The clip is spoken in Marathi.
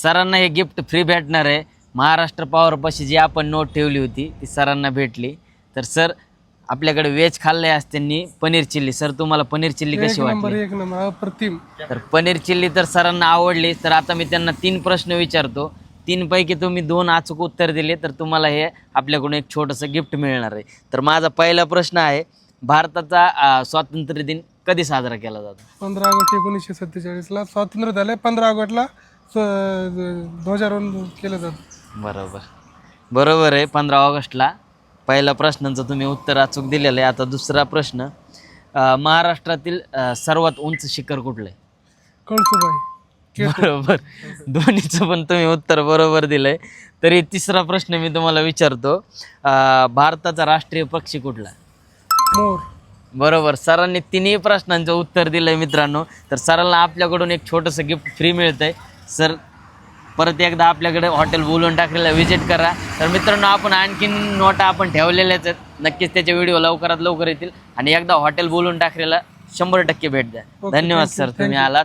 सरांना हे गिफ्ट फ्री भेटणार आहे. महाराष्ट्र पॉवरपाशी जी आपण नोट ठेवली होती ती सरांना भेटली. तर सर आपल्याकडे व्हेज खाल्ले असते त्यांनी पनीर चिल्ली. सर तुम्हाला पनीर चिल्ली कशी वाटली? एक नंबर अप्रतिम. तर पनीर चिल्ली तर सरांना आवडली. तर आता मी त्यांना 3 प्रश्न विचारतो. 3 पैकी तुम्ही 2 अचूक उत्तर दिले तर तुम्हाला हे आपल्याकडून एक छोटंसं गिफ्ट मिळणार आहे. तर माझा पहिला प्रश्न आहे, भारताचा स्वातंत्र्य दिन कधी साजरा केला जातो? 15 ऑगस्ट 1947 ला स्वातंत्र्य झाले. 15 ऑगस्टला ध्वजारोहण केलं जातं. बरोबर आहे. 15 ऑगस्टला. पहिल्या प्रश्नांचं तुम्ही उत्तर अचूक दिलेलं आहे. आता दुसरा प्रश्न, महाराष्ट्रातील सर्वात उंच शिखर कुठलं आहे? कळसुबाई. बरोबर. दोन्हीचं पण तुम्ही उत्तर बरोबर दिलंय. तरी तिसरा प्रश्न मी तुम्हाला विचारतो, भारताचा राष्ट्रीय पक्षी कुठला? मोर. बरोबर. सरांनी 3ही प्रश्नांचं उत्तर दिलंय मित्रांनो. तर सरांना आपल्याकडून एक छोटंसं गिफ्ट फ्री मिळतंय. सर परत एकदा आपल्याकडे हॉटेल बुलून टाकलेला व्हिजिट करा. तर मित्रांनो आपण आणखीन नोटा आपण ठेवलेल्याच आहेत. नक्कीच त्याचे व्हिडिओ लवकरात लवकर येतील. आणि एकदा हॉटेल बुलून टाकलेला 100% भेट द्या. धन्यवाद सर तुम्ही आलात.